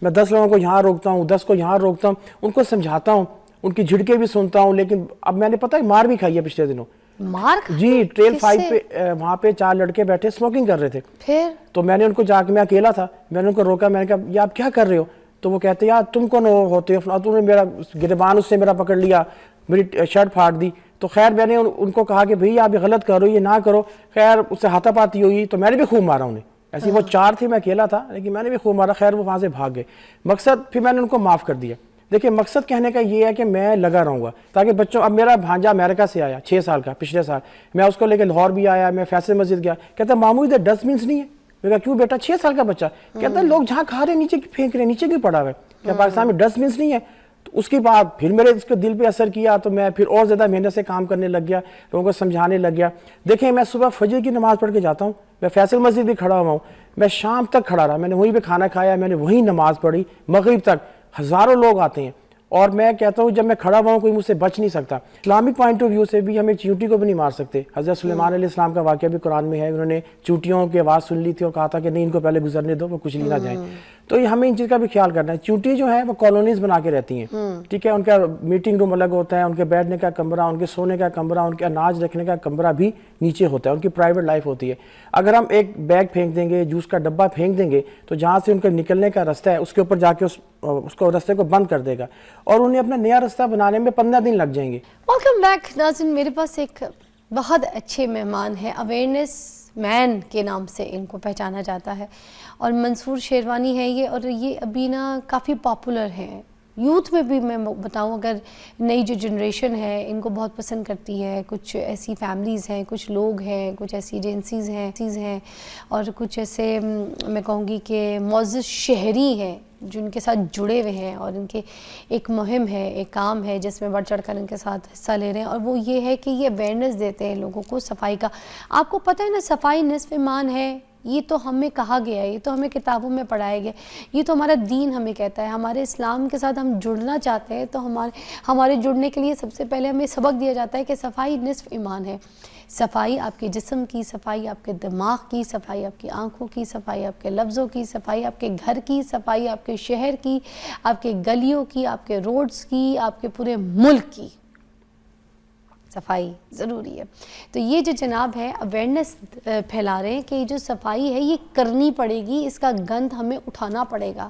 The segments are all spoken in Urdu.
میں 10 لوگوں کو یہاں روکتا ہوں، 10 کو یہاں روکتا ہوں، ان کو سمجھاتا ہوں، ان کی جھڑکیں بھی سنتا ہوں، لیکن اب میں نے پتہ ہے مار بھی کھائی ہے پچھلے دنوں. مار جی ٹریل 5 پہ وہاں پہ 4 لڑکے بیٹھے اسموکنگ کر رہے تھے. پھر تو میں نے ان کو جا کے، میں اکیلا تھا، میں نے ان کو روکا، میں نے کہا یہ آپ کیا کر رہے ہو؟ تو وہ کہتے ہیں یار تم کون ہوتے ہو؟ تو نے میرا گریبان اس سے میرا پکڑ لیا، میری شرٹ پھاڑ دی. تو خیر میں نے ان کو کہا کہ بھئی آپ یہ غلط کرو، یہ نہ کرو. خیر اس سے ہاتھا پاتی ہوئی تو میں نے بھی خوب مارا انہیں. ایسی وہ 4 تھے، میں اکیلا تھا، لیکن میں نے بھی خوب مارا. خیر وہ وہاں سے بھاگ گئے. مقصد پھر میں نے ان کو معاف کر دیا. دیکھیں مقصد کہنے کا یہ ہے کہ میں لگا رہوں گا تاکہ بچوں، اب میرا بھانجا امریکہ سے آیا 6 سال کا پچھلے سال، میں اس کو لے کے لاہور بھی آیا، میں فیصل مسجد گیا، کہتا ماموں ادھر ڈسٹ بنس نہیں ہے. میں کہا کیوں بیٹا؟ 6 سال کا بچہ کہتا ہے لوگ جہاں کھا رہے ہیں نیچے پھینک رہے ہیں، نیچے کیوں پڑا ہوا ہے؟ کیا پاکستان میں ڈسٹ بنس نہیں ہے؟ تو اس کے بعد پھر میرے اس کے دل پہ اثر کیا، تو میں پھر اور زیادہ محنت سے کام کرنے لگ گیا، لوگوں کو سمجھانے لگ گیا. دیکھیں میں صبح فجر کی نماز پڑھ کے جاتا ہوں، میں فیصل مسجد بھی کھڑا ہوا ہوں، میں شام تک کھڑا رہا، میں نے وہیں پہ کھانا کھایا، میں نے وہیں نماز پڑھی مغرب تک. ہزاروں لوگ آتے ہیں اور میں کہتا ہوں جب میں کھڑا ہوا ہوں کوئی مجھ سے بچ نہیں سکتا. اسلامک پوائنٹ آف ویو سے بھی ہم ایک چیونٹی کو بھی نہیں مار سکتے. حضرت سلیمان علیہ السلام کا واقعہ بھی قرآن میں ہے، انہوں نے چونٹیوں کی آواز سن لی تھی اور کہا تھا کہ نہیں ان کو پہلے گزرنے دو، وہ کچھ لی نہ جائیں. تو یہ ہمیں ان چیز کا بھی خیال کرنا ہے. چونٹی جو ہے وہ کالونیز بنا کے رہتی ہیں، ٹھیک ہے، ان کا میٹنگ روم الگ ہوتا ہے، ان کے بیٹھنے کا کمرہ، ان کے سونے کا کمرہ، ان کے اناج رکھنے کا کمرہ بھی نیچے ہوتا ہے، ان کی پرائیویٹ لائف ہوتی ہے. اگر ہم ایک بیگ پھینک دیں گے، جوس کا ڈبہ پھینک دیں گے، تو جہاں سے ان کا نکلنے کا رستہ ہے اس کے اوپر جا کے اس کو رستے کو بند کر دے گا اور انہیں اپنا نیا رستہ بنانے میں 15 دن لگ جائیں گے. ویلکم بیک ناظرین، میرے پاس ایک بہت اچھے مہمان ہیں، اویئرنیس مین کے نام سے ان کو پہچانا جاتا ہے، اور منصور شیروانی ہے یہ، اور یہ ابھی نا کافی پاپولر ہیں یوتھ میں بھی. میں بتاؤں اگر نئی جو جنریشن ہے ان کو بہت پسند کرتی ہے، کچھ ایسی فیملیز ہیں، کچھ لوگ ہیں، کچھ ایسی ایجنسیز ہیں اور کچھ ایسے میں کہوں گی کہ معزز شہری ہیں جن کے ساتھ جڑے ہوئے ہیں، اور ان کے ایک مہم ہے، ایک کام ہے جس میں بڑھ چڑھ کر ان کے ساتھ حصہ لے رہے ہیں، اور وہ یہ ہے کہ یہ اویئرنیس دیتے ہیں لوگوں کو صفائی کا. آپ کو پتہ ہے نا صفائی نصف ایمان ہے، یہ تو ہمیں کہا گیا ہے، یہ تو ہمیں کتابوں میں پڑھایا گیا، یہ تو ہمارا دین ہمیں کہتا ہے. ہمارے اسلام کے ساتھ ہم جڑنا چاہتے ہیں تو ہمارے جڑنے کے لیے سب سے پہلے ہمیں سبق دیا جاتا ہے کہ صفائی نصف ایمان ہے. صفائی آپ کے جسم کی، صفائی آپ کے دماغ کی، صفائی آپ کی آنکھوں کی، صفائی آپ کے لفظوں کی، صفائی آپ کے گھر کی، صفائی آپ کے شہر کی، آپ کے گلیوں کی، آپ کے روڈز کی، آپ کے پورے ملک کی. صفائی ضروری ہے. تو یہ جو جناب ہے اویئرنیس پھیلا رہے ہیں کہ یہ جو صفائی ہے یہ کرنی پڑے گی، اس کا گند ہمیں اٹھانا پڑے گا،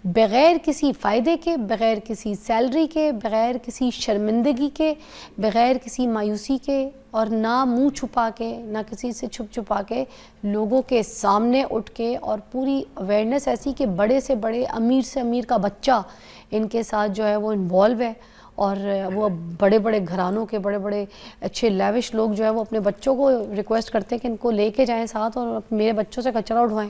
بغیر کسی فائدے کے، بغیر کسی سیلری کے، بغیر کسی شرمندگی کے، بغیر کسی مایوسی کے، اور نہ منہ چھپا کے، نہ کسی سے چھپا کے، لوگوں کے سامنے اٹھ کے، اور پوری اویئرنیس ایسی کہ بڑے سے بڑے، امیر سے امیر کا بچہ ان کے ساتھ جو ہے وہ انوالو ہے، اور وہ بڑے بڑے گھرانوں کے بڑے بڑے اچھے لیوش لوگ جو ہے وہ اپنے بچوں کو ریکویسٹ کرتے ہیں کہ ان کو لے کے جائیں ساتھ اور میرے بچوں سے کچرا اٹھوائیں.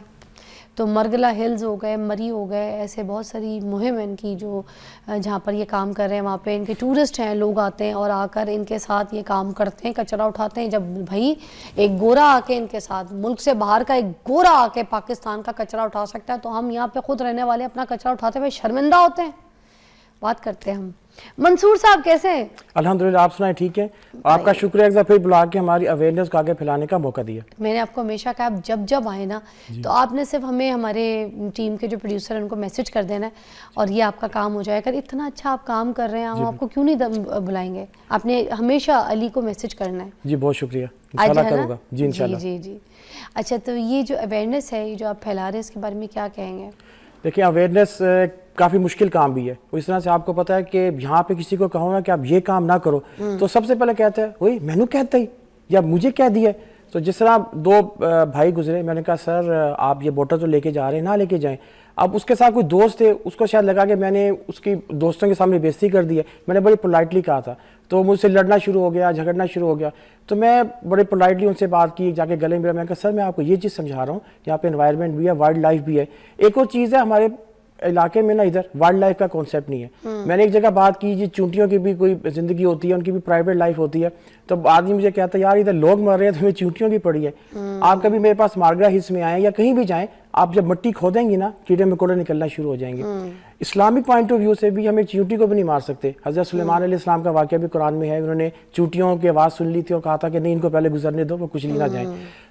تو مرگلا ہلز ہو گئے، مری ہو گئے، ایسے بہت ساری مہم ہیں ان کی جو جہاں پر یہ کام کر رہے ہیں. وہاں پہ ان کے ٹورسٹ ہیں، لوگ آتے ہیں اور آ کر ان کے ساتھ یہ کام کرتے ہیں، کچرا اٹھاتے ہیں. جب بھائی ایک گورا آ کے ان کے ساتھ، ملک سے باہر کا ایک گورا آ کے پاکستان کا کچرا اٹھا سکتا ہے، تو ہم یہاں پہ خود رہنے والے اپنا کچرا اٹھاتے ہوئے شرمندہ ہوتے ہیں. بات کرتے ہیں ہم. منصور صاحب کیسے ہیں؟ الحمدللہ، آپ سنائیں ٹھیک ہے. آپ کا شکریہ ایک دفعہ پھر بلا کے ہماری اویئرنیس کو آگے پھیلانے کا موقع دیا. میں نے آپ کو ہمیشہ کہا آپ جب آئے نا تو آپ نے صرف ہمیں، ہمارے ٹیم کے جو پروڈیوسر ہیں ان کو میسج کر دینا ہے اور یہ آپ کا کام ہو جائے. اگر اتنا اچھا آپ کام کر رہے ہیں ہم آپ کو کیوں نہیں بلائیں گے؟ آپ نے ہمیشہ علی کو میسج کرنا ہے. جی بہت شکریہ، انشاءاللہ کروں گا. جی انشاءاللہ. جی. اچھا، تو یہ جو اویئرنیس ہے، یہ جو آپ پھیلا رہے ہیں، اس کے بارے میں کیا کہیں گے؟ دیکھیں اویئرنیس کافی مشکل کام بھی ہے. اس طرح سے آپ کو پتہ ہے کہ یہاں پہ کسی کو کہو نا کہ آپ یہ کام نہ کرو تو سب سے پہلے کہتا ہے وہی میں نے کہتا ہی یا مجھے کہہ دیا. تو جس طرح 2 بھائی گزرے، میں نے کہا سر آپ یہ بوٹل تو لے کے جا رہے ہیں، نہ لے کے جائیں. اب اس کے ساتھ کوئی دوست تھے، اس کو شاید لگا کہ میں نے اس کی دوستوں کے سامنے بےزتی کر دی ہے. میں نے بڑی پولائٹلی کہا تھا، تو مجھ سے لڑنا شروع ہو گیا، جھگڑنا شروع ہو گیا. تو میں بڑے پولائٹلی ان سے بات کی، جا کے گلے ملا. میں نے کہا سر میں آپ کو یہ چیز سمجھا رہا ہوں، یہاں پہ انوائرمنٹ بھی ہے، وائلڈ لائف بھی ہے. ایک اور چیز ہے ہمارے علاقے میں نا ادھر وائلڈ لائف کا کانسیپٹ نہیں ہے. میں نے ایک جگہ بات کی جی چونٹیوں کی بھی کوئی زندگی ہوتی ہے، ان کی بھی پرائیویٹ لائف ہوتی ہے. تو آدمی مجھے کہتا ہے یار ادھر لوگ مر رہے ہیں تو ہمیں چونٹیوں کی پڑی ہے. آپ کبھی میرے پاس مارگرا ہلز میں آئیں یا کہیں بھی جائیں، آپ جب مٹی کھودیں گی نا کیڑے مکوڑے نکلنا شروع ہو جائیں گے. اسلامک پوائنٹ آف ویو سے بھی ہم ایک چونٹی کو بھی نہیں مار سکتے. حضرت سلیمان علیہ السلام کا واقعہ بھی قرآن میں ہے، انہوں نے چونٹیوں کی آواز سن لی تھی اور کہا تھا کہ نہیں ان کو پہلے گزرنے دو، وہ کچھ لی نہ جائیں.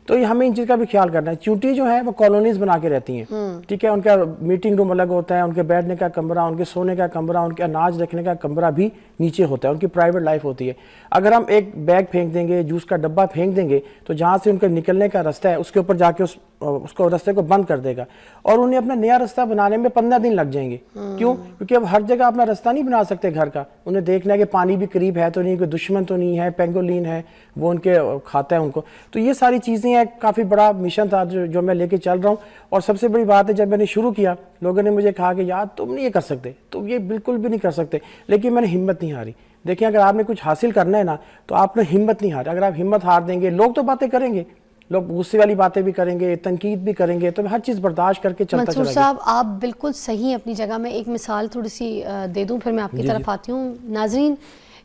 تو یہ ہمیں ان چیز کا بھی خیال کرنا ہے. چونٹی جو ہے وہ کالونیز بنا کے رہتی ہیں, ٹھیک ہے, ان کا میٹنگ روم الگ ہوتا ہے, ان کے بیٹھنے کا کمرہ, ان کے سونے کا کمرہ, ان کے اناج رکھنے کا کمرہ بھی نیچے ہوتا ہے, ان کی پرائیویٹ لائف ہوتی ہے. اگر ہم ایک بیگ پھینک دیں گے, جوس کا ڈبہ پھینک دیں گے, تو جہاں سے ان کے نکلنے کا رستہ ہے اس کے اوپر جا کے اس کو رستے کو بند کر دے گا, اور انہیں اپنا نیا رستہ بنانے میں 15 دن لگ جائیں گے. کیوں؟ کیونکہ اب ہر جگہ اپنا رستہ نہیں بنا سکتے گھر کا, انہیں دیکھنا ہے کہ پانی بھی قریب ہے تو نہیں, کوئی دشمن تو نہیں ہے, پینگولین ہے وہ ان کے کھاتا ہے ان کو. تو یہ ساری چیزیں ہیں, کافی بڑا مشن تھا جو میں لے کے چل رہا ہوں. اور سب سے بڑی بات ہے, جب میں نے شروع کیا لوگوں نے مجھے کہا کہ یار تم نہیں یہ کر سکتے, تم یہ بالکل بھی نہیں کر سکتے, لیکن میں نے ہمت نہیں ہاری. دیکھیں اگر آپ نے کچھ حاصل کرنا ہے نا تو آپ نے ہمت نہیں ہاری. اگر آپ ہمت ہار دیں گے, لوگ تو باتیں کریں گے, لوگ غصے والی باتیں بھی کریں گے, تنقید بھی کریں گے, تو میں ہر چیز برداشت کر کے چلتا منصور چلا گیا. صاحب آپ بالکل صحیح اپنی جگہ میں. ایک مثال تھوڑی سی دے دوں پھر میں آپ کی طرف آتی ہوں. ناظرین,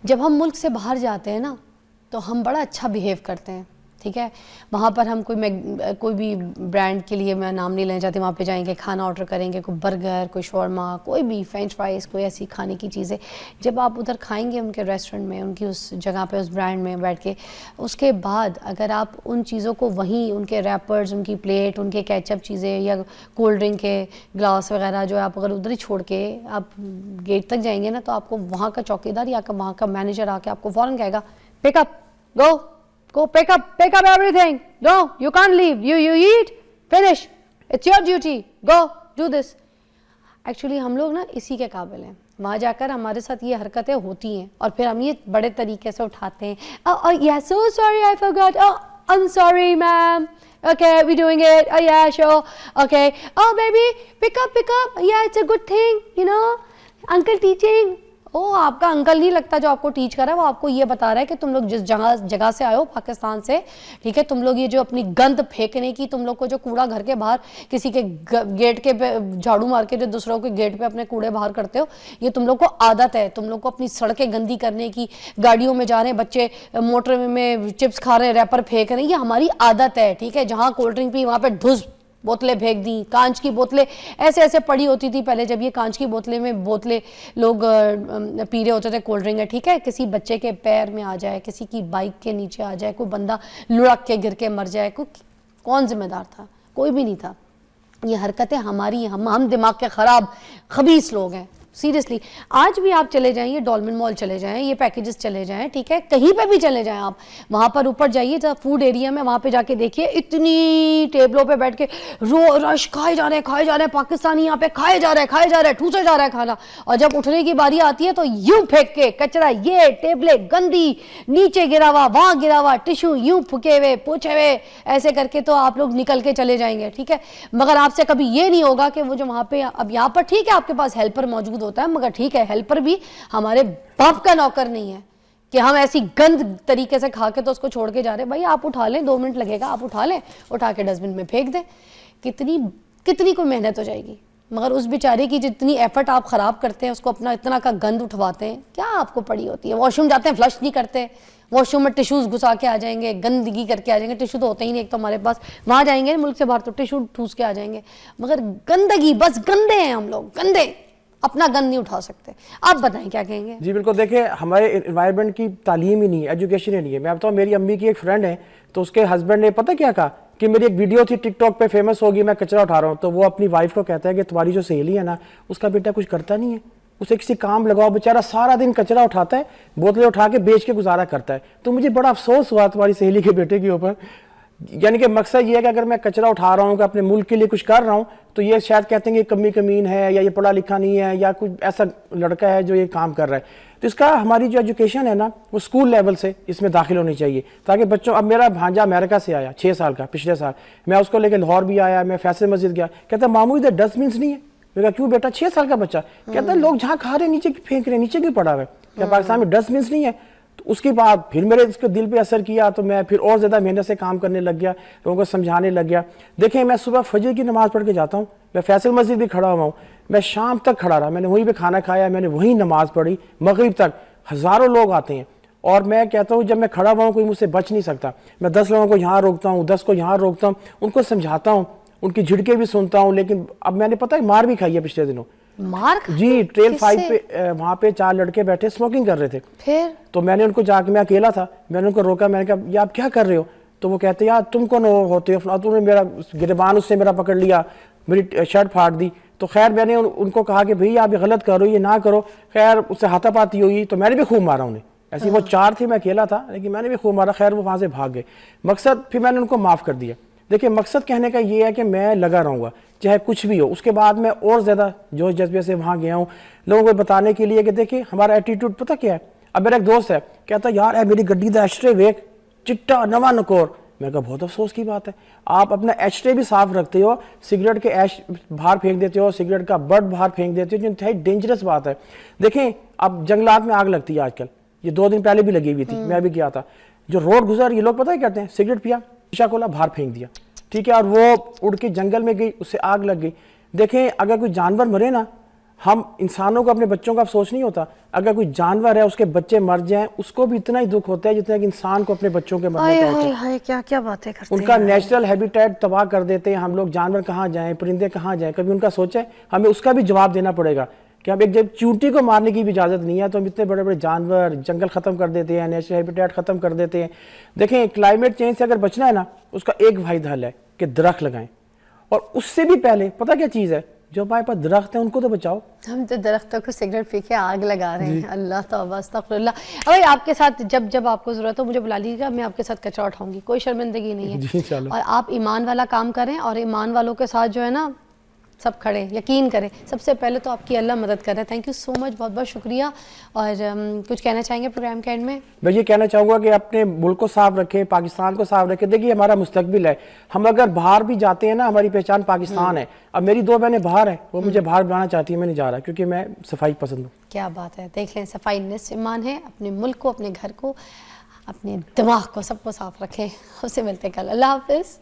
جب ہم ملک سے باہر جاتے ہیں نا تو ہم بڑا اچھا بیہیو کرتے ہیں, ٹھیک ہے. وہاں پر ہم کوئی بھی برانڈ کے لیے میں نام نہیں لینا چاہتی, وہاں پہ جائیں گے, کھانا آرڈر کریں گے, کوئی برگر, کوئی شورما, کوئی بھی فرینچ فرائز, کوئی ایسی کھانے کی چیزیں. جب آپ ادھر کھائیں گے ان کے ریسٹورنٹ میں, ان کی اس جگہ پہ, اس برانڈ میں بیٹھ کے, اس کے بعد اگر آپ ان چیزوں کو وہیں ان کے ریپرز, ان کی پلیٹ, ان کے کیچپ چیزیں یا کولڈ ڈرنک کے گلاس وغیرہ جو آپ اگر ادھر ہی چھوڑ کے آپ گیٹ تک جائیں گے نا, تو آپ کو وہاں کا چوکیدار یا وہاں کا مینیجر آ کے آپ کو فوراً کہے گا پک اپ, go pick up everything, no you can't leave, you eat, finish, it's your duty, go do this. Actually ہم لوگ نا اسی کے قابل ہیں. وہاں جا کر ہمارے ساتھ یہ حرکتیں ہوتی ہیں اور پھر ہم یہ بڑے طریقے سے اٹھاتے ہیں. yeah so sorry I forgot, oh I'm sorry ma'am, okay we're doing it, oh yeah sure, okay, oh baby pick up, yeah it's a good thing, you know, uncle teaching. آپ کا انکل نہیں لگتا جو آپ کو ٹیچ کر رہا ہے, وہ آپ کو یہ بتا رہا ہے کہ تم لوگ جس جگہ سے آئے ہو پاکستان سے, ٹھیک ہے, تم لوگ یہ جو اپنی گند پھینکنے کی, تم لوگ کو جو کوڑا گھر کے باہر کسی کے گیٹ کے پہ جھاڑو مار کے جو دوسروں کے گیٹ پہ اپنے کوڑے باہر کرتے ہو, یہ تم لوگ کو عادت ہے. تم لوگ کو اپنی سڑکیں گندی کرنے کی, گاڑیوں میں جا رہے ہیں بچے, موٹر میں چپس کھا رہے ہیں, ریپر پھینک رہے ہیں, یہ ہماری عادت ہے, ٹھیک ہے. جہاں کولڈ ڈرنک پی وہاں پہ ڈھس بوتلیں پھینک دیں, کانچ کی بوتلیں ایسے پڑی ہوتی تھی پہلے, جب یہ کانچ کی بوتلیں لوگ پی رہے ہوتے تھے کولڈ ڈرنک ہے, ٹھیک ہے. کسی بچے کے پیر میں آ جائے, کسی کی بائک کے نیچے آ جائے, کوئی بندہ لڑک کے گر کے مر جائے, کون ذمہ دار تھا؟ کوئی بھی نہیں تھا. یہ حرکتیں ہماری, ہم دماغ کے خراب خبیث لوگ ہیں. سیریسلی آج بھی آپ چلے جائیں, یہ ڈولمن مال چلے جائیں, یہ پیکیجز چلے جائیں, ٹھیک ہے, کہیں پہ بھی چلے جائیں آپ, وہاں پر اوپر جائیے فوڈ ایریا میں, وہاں پہ جا کے دیکھیے اتنی ٹیبلوں پہ بیٹھ کے رش کھائے جا رہے ہیں, پاکستانی یہاں پہ کھائے جا رہے ہیں, ٹھوسے جا رہا ہے کھانا, اور جب اٹھنے کی باری آتی ہے تو یوں پھینک کے کچرا, یہ ٹیبلیں گندی, نیچے گرا ہوا, وہاں گرا ہوا, ٹشو یوں پھکے ہوئے, پوچھے ہوئے, ایسے کر کے تو آپ لوگ نکل کے چلے جائیں گے, ٹھیک ہے. مگر آپ سے کبھی یہ نہیں ہوگا کہ وہ جو وہاں پہ, اب یہاں پر ٹھیک ہے آپ کے پاس ہیلپر موجود ہوتا ہے, مگر ٹھیک ہے ہیلپر بھی ہمارے باپ کا نوکر نہیں ہے کہ ہم ایسی گند طریقے سے کھا کے تو اس کو چھوڑ کے جا رہے. بھائی آپ اٹھا لیں, 2 منٹ لگے گا, آپ اٹھا لیں, اٹھا کے ڈسٹ بن میں پھینک دیں. کتنی کو محنت ہو جائے گی, مگر اس بیچارے کی جتنی ایفرٹ آپ خراب کرتے ہیں, اس کو اپنا اتنا کا گند اٹھواتے ہیں, کیا آپ کو پڑی ہوتی ہے. واش روم جاتے ہیں, فلش نہیں کرتے, واش روم میں ٹیشوز گھسا کے آ جائیں گے, گندگی کر کے آ جائیں گے. ٹیشو تو ہوتے ہی نہیں ایک تو ہمارے پاس, وہاں جائیں گے ملک سے باہر تو ٹیشو ٹھوس کے آ جائیں گے, مگر گندگی, بس گندے ہیں ہم لوگ, گندے, اپنا گند نہیں اٹھا سکتے. آپ بتائیں کیا کہیں گے؟ جی بالکل, دیکھیں ہمارے انوائرمنٹ کی تعلیم ہی نہیں ہے, ایجوکیشن ہی نہیں ہے. میں بتاؤں, میری امی کی ایک فرینڈ ہے, تو اس کے ہسبینڈ نے پتہ کیا کہا کہ میری ایک ویڈیو تھی ٹک ٹاک پہ فیمس ہوگی, میں کچرا اٹھا رہا ہوں, تو وہ اپنی وائف کو کہتا ہے کہ تمہاری جو سہیلی ہے نا, اس کا بیٹا کچھ کرتا نہیں ہے, اسے کسی کام لگاؤ, بیچارہ سارا دن کچرا اٹھاتا ہے, بوتلیں اٹھا کے بیچ کے گزارا کرتا ہے. تو مجھے بڑا افسوس ہوا تمہاری سہیلی کے بیٹے کے اوپر. یعنی کہ مقصد یہ ہے کہ اگر میں کچرا اٹھا رہا ہوں, کہ اپنے ملک کے لیے کچھ کر رہا ہوں, تو یہ شاید کہتے ہیں کہ کمین ہے, یا یہ پڑھا لکھا نہیں ہے, یا کوئی ایسا لڑکا ہے جو یہ کام کر رہا ہے. تو اس کا ہماری جو ایجوکیشن ہے نا, وہ اسکول لیول سے اس میں داخل ہونی چاہیے, تاکہ بچوں, اب میرا بھانجا امریکہ سے آیا 6 سال کا, پچھلے سال میں اس کو لے کے لاہور بھی آیا, میں فیصل مسجد گیا, کہتا ماموں ادھر ڈسٹ بنس نہیں ہے. میں کہا کیوں بیٹا, 6 سال کا بچہ, کہتا ہے لوگ جہاں کھا رہے ہیں نیچے پھینک رہے ہیں, نیچے کیوں پڑا ہوا ہے, کیا پاکستان میں ڈسٹ بنس نہیں ہے. تو اس کے بعد پھر میرے اس کے دل پہ اثر کیا, تو میں پھر اور زیادہ محنت سے کام کرنے لگ گیا, لوگوں کو سمجھانے لگ گیا. دیکھیں میں صبح فجر کی نماز پڑھ کے جاتا ہوں, میں فیصل مسجد بھی کھڑا ہوا ہوں, میں شام تک کھڑا رہا, میں نے وہیں پہ کھانا کھایا, میں نے وہیں نماز پڑھی, مغرب تک ہزاروں لوگ آتے ہیں. اور میں کہتا ہوں جب میں کھڑا ہوا ہوں کوئی مجھ سے بچ نہیں سکتا. میں 10 لوگوں کو یہاں روکتا ہوں, 10 کو یہاں روکتا ہوں, ان کو سمجھاتا ہوں, ان کی جھڑکیں بھی سنتا ہوں. لیکن اب میں نے پتہ ہے مار بھی کھائی ہے پچھلے دنوں. مار؟ جی, ٹریل 5 پہ وہاں پہ 4 لڑکے بیٹھے اسموکنگ کر رہے تھے. پھر تو میں نے ان کو جا کے, میں اکیلا تھا, میں نے ان کو روکا, میں نے کہا یہ آپ کیا کر رہے ہو, تو وہ کہتے یار تم کون ہوتے ہو, تم نے میرا گریبان اس سے میرا پکڑ لیا, میری شرٹ پھاڑ دی. تو خیر میں نے ان کو کہا کہ بھئی آپ یہ غلط کرو, یہ نہ کرو. خیر اس سے ہاتھا پاتی ہوئی تو میں نے بھی خوب مارا انہیں. ایسی وہ 4 تھے, میں اکیلا تھا, لیکن میں نے بھی خوب مارا. خیر وہ وہاں سے بھاگ گئے. مقصد پھر میں نے ان کو معاف کر دیا. دیکھیں مقصد کہنے کا یہ ہے کہ میں لگا رہوں گا چاہے کچھ بھی ہو. اس کے بعد میں اور زیادہ جوش جذبے سے وہاں گیا ہوں لوگوں کو بتانے کے لیے کہ دیکھیں ہمارا ایٹیٹیوڈ پتہ کیا ہے. اب میرا ایک دوست ہے کہتا یار اے میری گڈی دا ایشٹرے ویک چٹا نواں نکور. میں کہا بہت افسوس کی بات ہے, آپ اپنا ایشٹرے بھی صاف رکھتے ہو, سگریٹ کے ایش باہر پھینک دیتے ہو, سگریٹ کا بٹ باہر پھینک دیتے ہو, جو انتہائی ڈینجرس بات ہے. دیکھیں اب جنگلات میں آگ لگتی ہے آج کل, یہ 2 دن پہلے بھی لگی ہوئی تھی, میں بھی گیا تھا. جو روڈ گزر یہ لوگ پتہ ہے کہتے ہیں سگریٹ پیا, شیشہ کھولا, باہر پھینک دیا, ٹھیک ہے, اور وہ اڑ کے جنگل میں گئی, اس سے آگ لگ گئی. دیکھیں اگر کوئی جانور مرے نا, ہم انسانوں کو اپنے بچوں کا افسوس نہیں ہوتا, اگر کوئی جانور ہے اس کے بچے مر جائیں اس کو بھی اتنا ہی دکھ ہوتا ہے جتنا کہ انسان کو اپنے بچوں کے مرنے کا ہوتا ہے. ہائے کیا کیا باتیں کرتے ہیں, ان کا نیچرل ہیبیٹیٹ تباہ کر دیتے ہیں ہم لوگ. جانور کہاں جائیں, پرندے کہاں جائیں, کبھی ان کا سوچیں, ہمیں اس کا بھی جواب دینا پڑے گا کہ ہم ایک جب چونٹی کو مارنے کی بھی اجازت نہیں ہے تو ہم اتنے بڑے بڑے جانور جنگل ختم کر دیتے ہیں, نیچرل ہیبیٹیٹ ختم کر دیتے ہیں. دیکھیں کلائمیٹ چینج سے اگر بچنا ہے نا, اس کا ایک واحد حل ہے کہ درخت لگائیں. اور اس سے بھی پہلے پتہ کیا چیز ہے, جو ہمارے پاس درخت ہیں ان کو تو بچاؤ. ہم تو درختوں کو سگریٹ پی کے آگ لگا رہے ہیں. اللہ توبہ استغفر اللہ. ابھی آپ کے ساتھ جب آپ کو ضرورت ہو مجھے بلا لیجیے گا, میں آپ کے ساتھ کچرا اٹھاؤں گی, کوئی شرمندگی نہیں ہے. جی انشاءاللہ. اور آپ ایمان والا کام کریں اور ایمان والوں کے ساتھ جو ہے نا سب کھڑے, یقین کریں. سب سے پہلے تو آپ کی اللہ مدد کر رہا ہے. تھینک یو سو مچ, بہت بہت شکریہ. اور کچھ کہنا چاہیں گے پروگرام کے اینڈ میں؟ میں یہ کہنا چاہوں گا کہ اپنے ملک کو صاف رکھیں, پاکستان کو صاف رکھیں. دیکھیے ہمارا مستقبل ہے, ہم اگر باہر بھی جاتے ہیں نا, ہماری پہچان پاکستان ہے. اب میری 2 بہنیں باہر ہیں, وہ مجھے باہر بلانا چاہتی ہیں, میں نہیں جا رہا کیونکہ میں صفائی پسند ہوں. کیا بات ہے, دیکھ لیں صفائی نصف ایمان ہے. اپنے ملک کو, اپنے گھر کو, اپنے دماغ کو, سب کو صاف رکھیں. اس سے ملتے کل. اللہ حافظ.